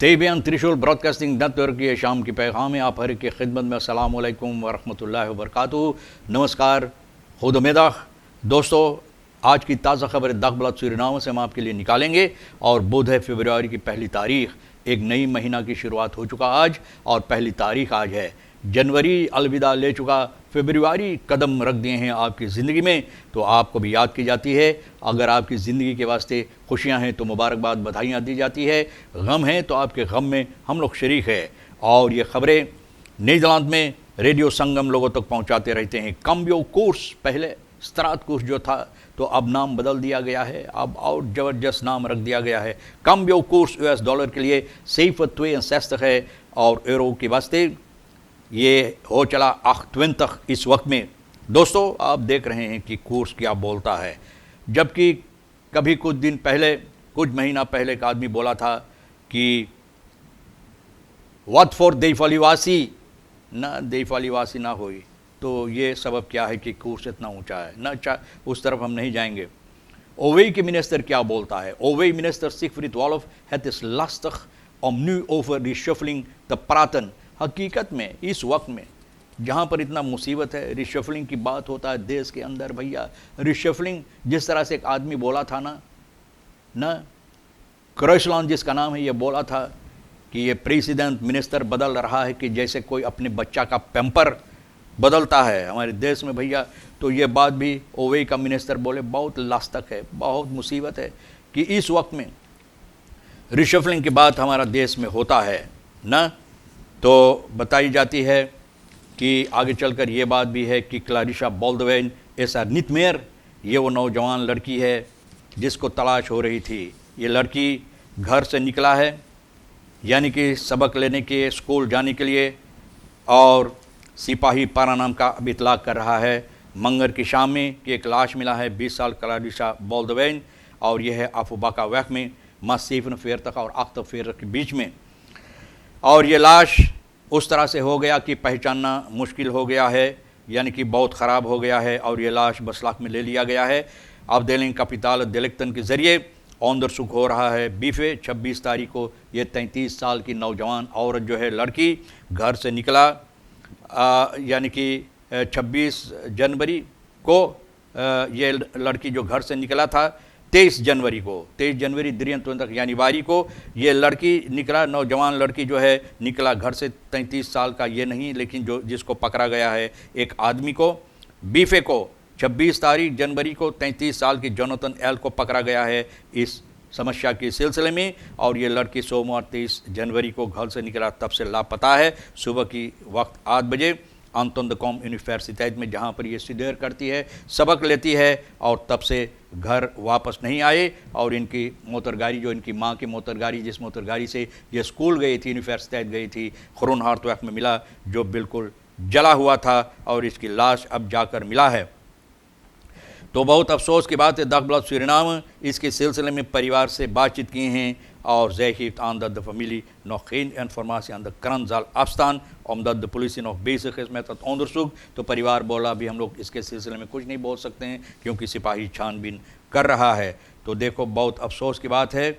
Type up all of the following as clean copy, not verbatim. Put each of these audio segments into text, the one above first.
Tebyan त्रिशूल broadcasting network के शाम की पैगाम आप हर की खिदमत में अस्सलाम वालेकुम वरहमतुल्लाहि वबरकातुहू। नमस्कार, खुद उम्मीदाह दोस्तों, आज की ताज़ा खबर दखबलत सूरीनाम से हम आपके लिए निकालेंगे। और बुध है फरवरी की पहली तारीख, एक नई महीना की शुरुआत हो चुका आज और पहली तारीख आज है। जनवरी अलविदा ले चुका, फरवरी कदम रख दिए हैं आपकी ज़िंदगी में, तो आपको भी याद की जाती है। अगर आपकी ज़िंदगी के वास्ते खुशियां हैं तो मुबारकबाद, बधाइयाँ दी जाती है। गम है तो आपके गम में हम लोग शरीक है। और ये ख़बरें नीदरलैंड में रेडियो संगम लोगों तक पहुंचाते रहते हैं। कम्बियो कोर्स, पहले स्त्रात कोर्स जो था तो अब नाम बदल दिया गया है, अब और ज़बरदस्त नाम रख दिया गया है। कम्बियो कोर्स US डॉलर के लिए 67 है और यूरो के वास्ते ये हो चला 28 इस वक्त में। दोस्तों, आप देख रहे हैं कि कोर्स क्या बोलता है, जबकि कभी कुछ दिन पहले, कुछ महीना पहले एक आदमी बोला था कि वत फॉर देफलीवासी ना, देफलीवासी ना हुई। तो ये सबब क्या है कि कोर्स इतना ऊंचा है ना, उस तरफ हम नहीं जाएंगे। ओवे के मिनिस्टर क्या बोलता है? ओवे minister Siegfried Wolf het is lastig om nu over reshuffling te praten। हकीकत में इस वक्त में जहाँ पर इतना मुसीबत है, रिशफलिंग की बात होता है देश के अंदर। भैया, रिशफलिंग जिस तरह से एक आदमी बोला था ना क्रोइसलॉन जिसका नाम है, ये बोला था कि ये प्रेसिडेंट मिनिस्टर बदल रहा है कि जैसे कोई अपने बच्चा का पैम्पर बदलता है हमारे देश में। भैया, तो ये बात भी ओवे का मिनिस्टर बोले, बहुत लास्तक है, बहुत मुसीबत है कि इस वक्त में रिशफलिंग की बात हमारा देश में होता है ना। तो बताई जाती है कि आगे चलकर ये बात भी है कि क्लारिशा बोल्डवेन ऐसा नितमेर, ये वो नौजवान लड़की है जिसको तलाश हो रही थी। ये लड़की घर से निकला है, यानी कि सबक लेने के स्कूल जाने के लिए, और सिपाही पारा नाम का अब इतलाक कर रहा है मंगर की शाम में कि एक लाश मिला है 20 साल क्लारिशा बोल्डवेन, और यह है अफुबाका वैक में मासीफन फेरतक और अख्तब फेरतक के बीच में। और ये लाश उस तरह से हो गया कि पहचानना मुश्किल हो गया है, यानी कि बहुत ख़राब हो गया है, और ये लाश बसलाक में ले लिया गया है। अब देलिंग कपिताल दिलिक्तन के ज़रिए औंदर सुख हो रहा है। बीफे 26 तारीख को ये 33 साल की नौजवान औरत जो है, लड़की घर से निकला, यानी कि 26 जनवरी को ये लड़की जो घर से निकला था 23 जनवरी तक यानी वारी को ये लड़की निकला, नौजवान लड़की जो है निकला घर से। 33 साल का ये नहीं, लेकिन जो जिसको पकड़ा गया है एक आदमी को, बीफे को 26 तारीख जनवरी को 33 साल की जोनाथन एल को पकड़ा गया है इस समस्या के सिलसिले में। और ये लड़की सोमवार 23 जनवरी को घर से निकला, तब से लापता है। सुबह की वक्त 8 बजे आंतोन द कॉम यूनिवर्सिटी में, जहाँ पर ये स्टडी करती है, सबक लेती है, और तब से घर वापस नहीं आए। और इनकी मोटरगाड़ी, जो इनकी माँ की मोटरगाड़ी, जिस मोटरगाड़ी से ये स्कूल गई थी, यूनिवर्सिटी गई थी, खुरून हार्टवैक में मिला, जो बिल्कुल जला हुआ था, और इसकी लाश अब जाकर मिला है। तो बहुत अफसोस की बात है, दखबलत सूरीनाम इसके सिलसिले में परिवार से बातचीत की हैं, और zij heeft aan dat de familie nog geen informatie aan de krant zal afstaan, omdat de politie nog bezig is met het onderzoek। तो परिवार बोला अभी हम लोग इसके सिलसिले में कुछ नहीं बोल सकते हैं क्योंकि सिपाही छानबीन कर रहा है। तो देखो, बहुत अफसोस की बात है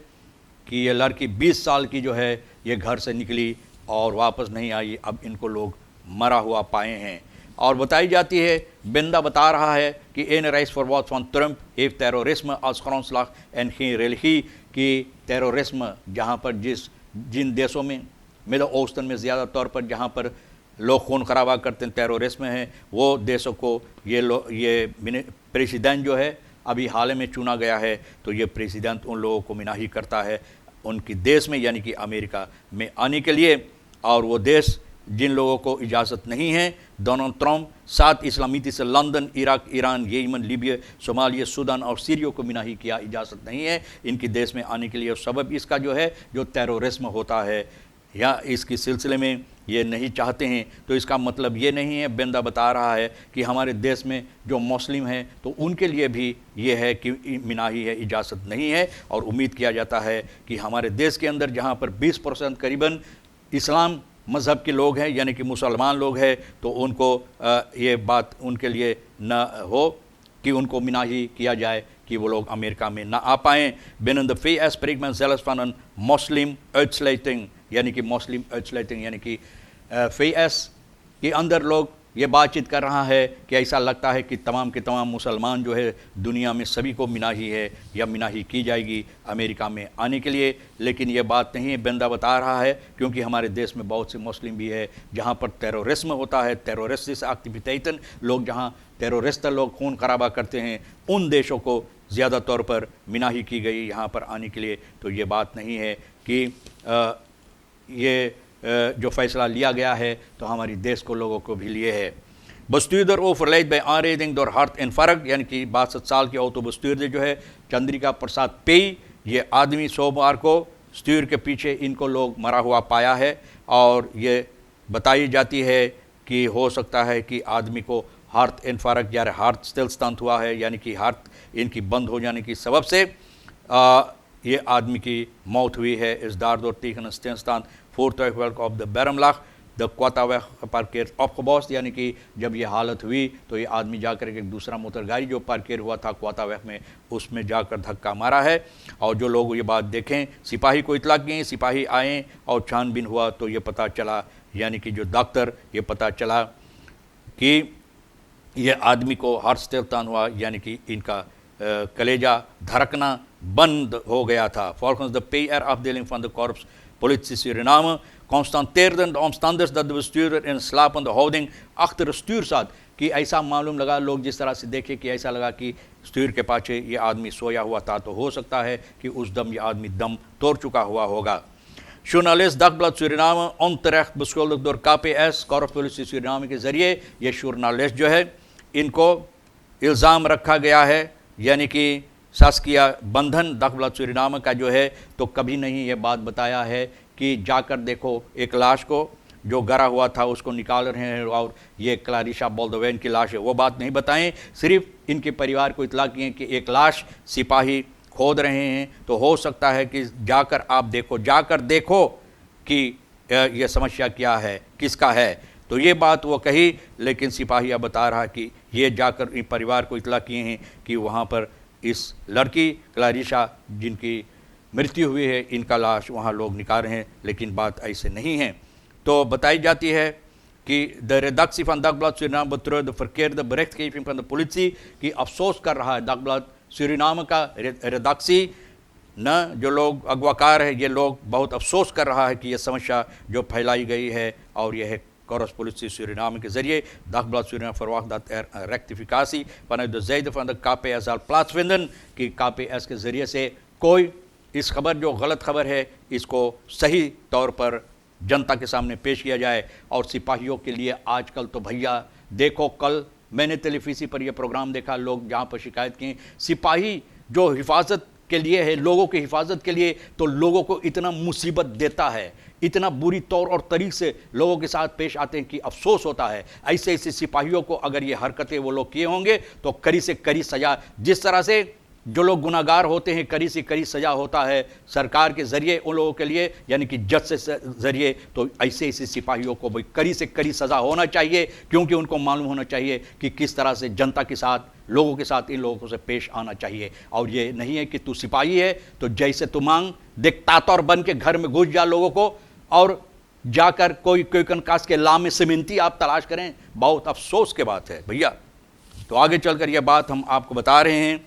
कि ये लड़की 20 साल की जो है ये घर से निकली और वापस नहीं आई। अब इनको लोग मरा हुआ पाए हैं। और बताई जाती है, बिंदा बता रहा है कि एन राइस फॉर वॉट फॉन Trump heeft terrorisme als grondslag en geen religie, कि टेररिज्म जहाँ पर जिन देशों में, मिडल ओस्टन में ज़्यादा तौर पर जहाँ पर लोग खून खराबा करते हैं, टेररिज्म है, वो देशों को ये प्रेसिडेंट जो है अभी हाल में चुना गया है, तो ये प्रेसिडेंट उन लोगों को मनाही करता है उनकी देश में, यानी कि अमेरिका में आने के लिए। और वो देश जिन लोगों को इजाज़त नहीं है, डोनाल्ड ट्रम्प 7 इस्लामी से लंदन, इराक, ईरान, येमन, लीबिया, सोमालिया, सूडान और सीरिया को मनाही किया, इजाज़त नहीं है इनकी देश में आने के लिए। और सबब इसका जो है, जो टेररिज्म होता है, या इसके सिलसिले में ये नहीं चाहते हैं। तो इसका मतलब ये नहीं है, बिंदा बता रहा है कि हमारे देश में जो मुस्लिम हैं तो उनके लिए भी ये है कि मनाही है, इजाज़त नहीं है। और उम्मीद किया जाता है कि हमारे देश के अंदर जहाँ पर 20% करीबन इस्लाम मज़हब के लोग हैं, यानी कि मुसलमान लोग हैं, तो उनको ये बात उनके लिए न हो कि उनको मनाही किया जाए कि वो लोग अमेरिका में ना आ पाएँ। Binnen de VS spreekt men zelfs van een moslim-uitsluiting यानी कि मुस्लिम एसोसिएशन यानी कि फेएस के अंदर लोग ये बातचीत कर रहा है कि ऐसा लगता है कि तमाम के तमाम मुसलमान जो है दुनिया में सभी को मनाही है या मनाही की जाएगी अमेरिका में आने के लिए। लेकिन ये बात नहीं है, बंदा बता रहा है, क्योंकि हमारे देश में बहुत से मुस्लिम भी है जहाँ पर टेररिज्म होता है, टेररिस्टिक एक्टिविटीज़, लोग जहाँ टेररिस्ट लोग खून खराबा करते हैं, उन देशों को ज़्यादा तौर पर मनाही की गई यहाँ पर आने के लिए। तो ये बात नहीं है कि ये जो फैसला लिया गया है तो हमारी देश को लोगों को भी लिए है। Bestuurder overlijdt bij aanrijding door hartinfarct, यानी कि 62 साल के ऑटो bestuurder जो है चंद्रिका प्रसाद पेई, ये आदमी सोमवार को स्टूर के पीछे इनको लोग मरा हुआ पाया है और ये बताई जाती है कि हो सकता है कि आदमी को हार्ट इन्फारक्ट या हार्ट स्टिलस्टैंड हुआ है, यानी कि हार्ट इनकी बंद हो जाने की सबब से ये आदमी की मौत हुई है। इस daardoor tegen een stilstand voertuig welke op de berm lag de Quattaweg geparkeerd opgebouwd, यानी कि जब ये हालत हुई तो ये आदमी जाकर एक दूसरा मोटर गाड़ी जो पार्केर हुआ था क्वातावेग में, उसमें जाकर धक्का मारा है। और जो लोग ये बात देखें, सिपाही को इतला किए, सिपाही आए और छानबीन हुआ तो ये पता चला, यानी कि जो डॉक्टर, ये पता चला कि ये आदमी को हार्ट स्टिलस्टैंड हुआ, यानी कि इनका कलेजा धड़कना बंद हो गया था। Volgens de PR-afdeling van de Korps Politie Suriname constateerden de omstanders dat de bestuurder in slapende houding achter het stuur zat, कि ऐसा मालूम लगा, लोग जिस तरह से देखे कि ऐसा लगा कि स्टूर के पाछे ये आदमी सोया हुआ था, तो हो सकता है कि उस दम ये आदमी दम तोड़ चुका हुआ होगा। Journalist Dagblad Suriname onterecht beschuldigd door KPS, Korps Politie Suriname के ज़रिए ये जर्नलिस्ट जो है इनको इल्ज़ाम रखा गया है, यानी कि शासकीय बंधन दगब्लाद सूरीनाम का जो है, तो कभी नहीं ये बात बताया है कि जाकर देखो एक लाश को जो गरा हुआ था उसको निकाल रहे हैं और ये क्लारिशा बोल्डोवेन की लाश है, वो बात नहीं बताएं। सिर्फ इनके परिवार को इतला किए कि एक लाश सिपाही खोद रहे हैं, तो हो सकता है कि जाकर आप देखो, जाकर देखो कि ये समस्या क्या है, किसका है। तो ये बात वो कही, लेकिन सिपाही अब बता रहा कि ये जाकर इन परिवार को इतला किए हैं कि वहाँ पर इस लड़की क्लारिशा जिनकी मृत्यु हुई है, इनका लाश वहाँ लोग निकाल रहे हैं, लेकिन बात ऐसे नहीं है। तो बताई जाती है कि the redactie van Dagblad Suriname betreurt de verkeerde berichtgeving van de politie, कि अफसोस कर रहा है Dagblad Suriname का रेडक्सी न, जो लोग अगवाकार है, ये लोग बहुत अफसोस कर रहा है कि ये समस्या जो फैलाई गई है और यह है Korps Politie Suriname के ज़रिए Dagblad Suriname verwacht dat rectificatie vanuit de zijde van de KPS zal plaatsvinden, कि KPS के ज़रिए से कोई इस खबर जो गलत खबर है इसको सही तौर पर जनता के सामने पेश किया जाए। और सिपाहियों के लिए आजकल तो भैया देखो, कल मैंने टेलीविज़न पर यह प्रोग्राम देखा, लोग जहाँ पर शिकायत की, सिपाही जो हिफाजत के लिए है, लोगों की हिफाजत के लिए, तो लोगों को इतना मुसीबत देता है, इतना बुरी तौर और तरीक़े से लोगों के साथ पेश आते हैं कि अफसोस होता है। ऐसे ऐसे सिपाहियों को अगर ये हरकतें वो लोग किए होंगे तो कड़ी से कड़ी सज़ा, जिस तरह से जो लोग गुनाहगार होते हैं कड़ी से कड़ी सज़ा होता है सरकार के ज़रिए उन लोगों के लिए, यानी कि जज से ज़रिए, तो ऐसे ऐसे सिपाहियों को भाई कड़ी से कड़ी सज़ा होना चाहिए, क्योंकि उनको मालूम होना चाहिए कि किस तरह से जनता के साथ, लोगों के साथ इन लोगों से पेश आना चाहिए। और ये नहीं है कि तू सिपाही है तो जैसे तू मांग डिक्टाटर बन के घर में घुस जा लोगों को और जाकर कोई कंकास के लाम में सीमेंटी आप तलाश करें। बहुत अफसोस की बात है भैया। तो आगे चलकर यह बात हम आपको बता रहे हैं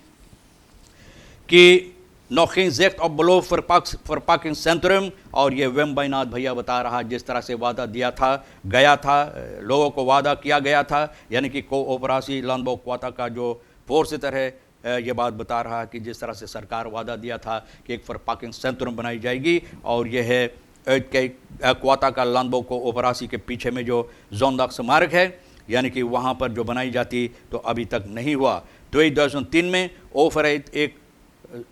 कि nog geen zicht op beloofd verpakkingscentrum, और ये वेम बैनाथ भैया बता रहा जिस तरह से वादा दिया था, गया था, लोगों को वादा किया गया था, यानी कि कोऑपरेसी लैंडबो क्वाता का जो फोर्सिटर है, ये बात बता रहा कि जिस तरह से सरकार वादा दिया था कि एक फरपाकिंग सेंट्रम बनाई जाएगी, और यह है क्वाता का लैंडबो कोऑपरेसी के पीछे में जो जोंदाक स्मारक है, यानी कि वहाँ पर जो बनाई जाती, तो अभी तक नहीं हुआ। 2003 में ओवरराइट एक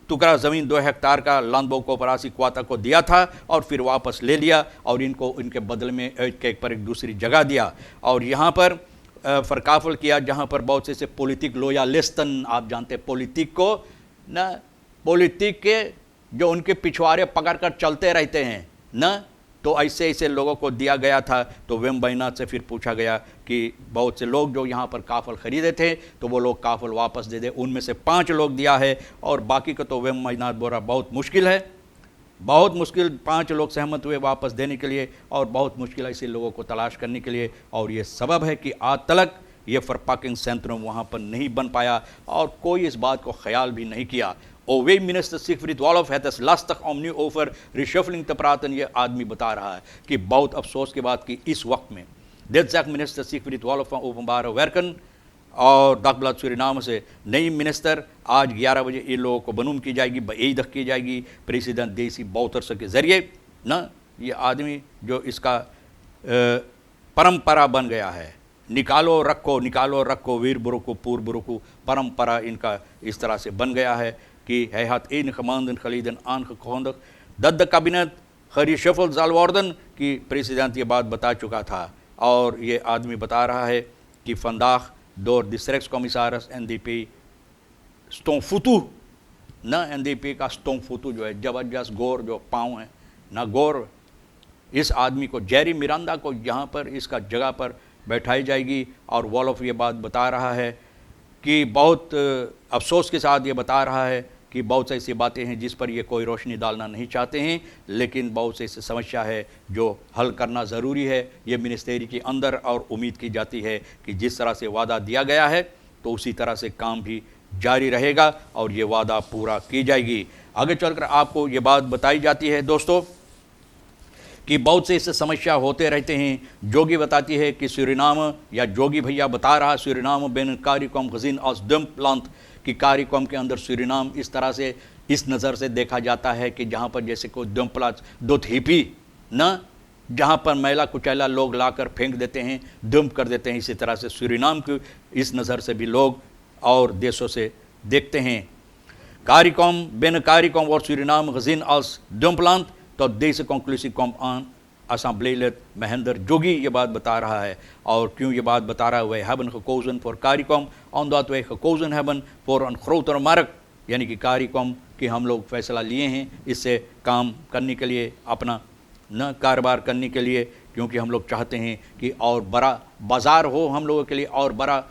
टुकड़ा ज़मीन 2 हेक्टार का लैंडबो कोऑपरेसी क्वाता को दिया था और फिर वापस ले लिया और इनको इनके बदले में एक पर एक दूसरी जगह दिया। और यहाँ पर फरकाफल किया जहाँ पर बहुत से पॉलिटिक लोयालिस्टन, आप जानते पॉलिटिक को न, पॉलिटिक के जो उनके पिछवाड़े पकड़ कर चलते रहते हैं न, तो ऐसे ऐसे लोगों को दिया गया था। तो वेम बैनाथ से फिर पूछा गया कि बहुत से लोग जो यहाँ पर काफल ख़रीदे थे तो वो लोग काफल वापस दे दे, उनमें से 5 लोग दिया है और बाकी को तो वेम बैनाथ बोला बहुत मुश्किल है, बहुत मुश्किल 5 लोग सहमत हुए वापस देने के लिए, और बहुत मुश्किल ऐसे लोगों को तलाश करने के लिए, और ये सबब है कि आज तक ये फॉरपाकिंग सेंट्रम वहाँ पर नहीं बन पाया और कोई इस बात को ख्याल भी नहीं किया। ओवे मिनिस्टर सिगफ्रिड वॉल्फ है लास्टक ओमनी ओवर रिशफलिंग तपरातन, ये आदमी बता रहा है कि बहुत अफसोस की बात की इस वक्त में देशक मिनिस्टर सिगफ्रिड वॉल्फ ओपनबार वर्कन और दाखबलात सूरीनाम से नई मिनिस्टर आज 11 बजे इन लोगों को बनूम की जाएगी, बेईदख की जाएगी प्रेसिडेंट देसी बौतरस के ज़रिए न। ये आदमी जो इसका परंपरा बन गया है, निकालो रखो वीर बुरुकु पूर्व बुरुकु, परंपरा इनका इस तरह से बन गया है कि हैहत इन खमांदन खलीदन आन खोंद दद्द कैबिनेट खरी शफल जालवार्दन की प्रेसिडेंट ये बात बता चुका था, और ये आदमी बता रहा है कि फंदाख door districtscommissaris NDP स्टोंफुतु न NDP का स्टोंफुतु जो है जबरदस्त गोर जो पाँव है ना गोर, इस आदमी को जेरी मिरांडा को यहाँ पर इसका जगह पर बैठाई जाएगी। और वॉल्फ ये बात बता रहा है कि बहुत अफसोस के साथ ये बता रहा है कि बहुत ऐसी बातें हैं जिस पर ये कोई रोशनी डालना नहीं चाहते हैं, लेकिन बहुत सी ऐसी समस्या है जो हल करना ज़रूरी है ये मिनिस्ट्री के अंदर, और उम्मीद की जाती है कि जिस तरह से वादा दिया गया है तो उसी तरह से काम भी जारी रहेगा और ये वादा पूरा की जाएगी। आगे चलकर आपको ये बात बताई जाती है दोस्तों कि बहुत से इससे समस्या होते रहते हैं। जोगी बताती है कि सूरीनाम, या जोगी भैया बता रहा सूरीनाम बेन कारिकॉम गजीन ऑस डम प्लांट कि कारिकॉम के अंदर सूरीनाम इस तरह से इस नज़र से देखा जाता है कि जहाँ पर जैसे कोई डम प्लांट दो हिपी न, जहाँ पर मैला कुचैला लोग लाकर फेंक देते हैं, डंप कर देते हैं, इसी तरह से सूरीनाम की इस नज़र से भी लोग और देशों से देखते हैं। कारिकॉम बेन कारिकॉम और सूरीनाम गजीन ऑस डम प्लांट तो देश कंक्लूसिव कॉम ऑन असेंबली महेंद्र जोगी ये बात बता रहा है। और क्यों ये बात बता रहा है, वह हैबन खकोजन फॉर कारिकॉम ऑन दात वे खकोजन हैबन फॉर अनख्रोतर मार्क, यानी कि कारिकॉम की हम लोग फैसला लिए हैं इससे काम करने के लिए, अपना न कारोबार करने के लिए, क्योंकि हम लोग चाहते हैं कि और बड़ा बाज़ार हो हम लोगों के लिए, और बड़ा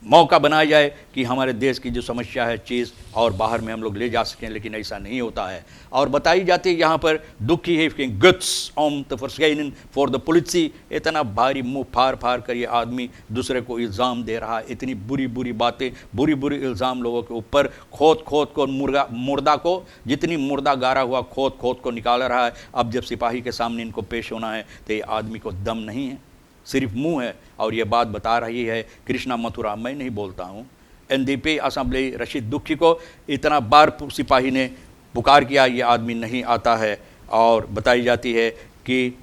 मौका बनाया जाए कि हमारे देश की जो समस्या है चीज़ और बाहर में हम लोग ले जा सकें, लेकिन ऐसा नहीं होता है। और बताई जाती है यहाँ पर दुखी है कि गट्स ओम तफरस्कैन फॉर द पुलिसी, इतना भारी मुंह फाड़ फाड़ कर ये आदमी दूसरे को इल्ज़ाम दे रहा है, इतनी बुरी बुरी बातें, बुरी बुरी इल्ज़ाम लोगों के ऊपर खोद खोद को मुर्दा को जितनी मुर्दा गारा हुआ खोद खोद को निकाल रहा है। अब जब सिपाही के सामने इनको पेश होना है तो ये आदमी को दम नहीं है, सिर्फ मुंह है। और ये बात बता रही है कृष्णा मथुरा, मैं नहीं बोलता हूँ, NDP असेंबली रशीद दुखी को इतना बार सिपाही ने पुकार किया, ये आदमी नहीं आता है। और बताई जाती है कि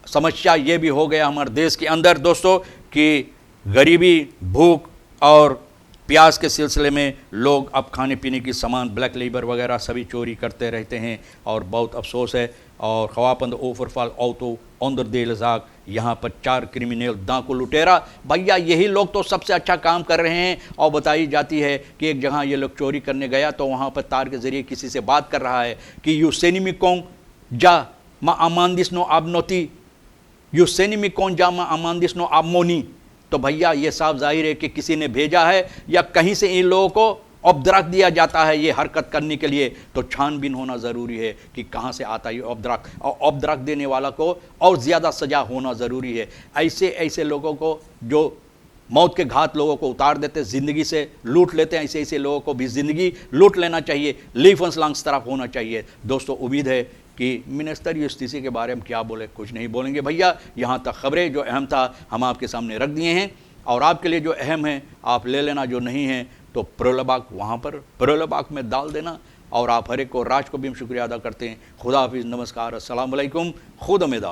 समस्या ये भी हो गया हमारे देश के अंदर दोस्तों कि गरीबी, भूख और प्याज के सिलसिले में लोग अब खाने पीने की सामान, ब्लैक लेबर वगैरह सभी चोरी करते रहते हैं, और बहुत अफसोस है। और खवापंद ओवरफॉल ऑटो ऑन दे लजाक, यहाँ पर 4 क्रिमिनल दांको लुटेरा, भैया यही लोग तो सबसे अच्छा काम कर रहे हैं। और बताई जाती है कि एक जगह ये लोग चोरी करने गया तो वहाँ पर तार के ज़रिए किसी से बात कर रहा है कि यू सेनिमी कौन जा मा अमानदिस नो आबनोती, यू सेनिमी कौन जा मा अमानदिस नो आबमोनी। तो भैया ये साफ जाहिर है कि किसी ने भेजा है या कहीं से इन लोगों को उपद्रव दिया जाता है ये हरकत करने के लिए। तो छानबीन होना ज़रूरी है कि कहाँ से आता है ये उपद्रव, और उपद्रव देने वाला को और ज़्यादा सज़ा होना ज़रूरी है। ऐसे ऐसे लोगों को जो मौत के घात लोगों को उतार देते, ज़िंदगी से लूट लेते हैं, ऐसे ऐसे लोगों को भी ज़िंदगी लूट लेना चाहिए, लीफंस लांग्स तरफ होना चाहिए। दोस्तों उम्मीद है कि मिनिस्टर यूस्टिसी के बारे में क्या बोले, कुछ नहीं बोलेंगे भैया। यहाँ तक खबरें जो अहम था हम आपके सामने रख दिए हैं, और आपके लिए जो अहम है आप ले लेना, जो नहीं है तो प्रोलबाग वहाँ पर प्रोलबाग में डाल देना। और आप हर एक को राज को भी हम शुक्रिया अदा करते हैं। खुदा हाफिज़, नमस्कार, अस्सलाम वालेकुम, खुद उम्मीद।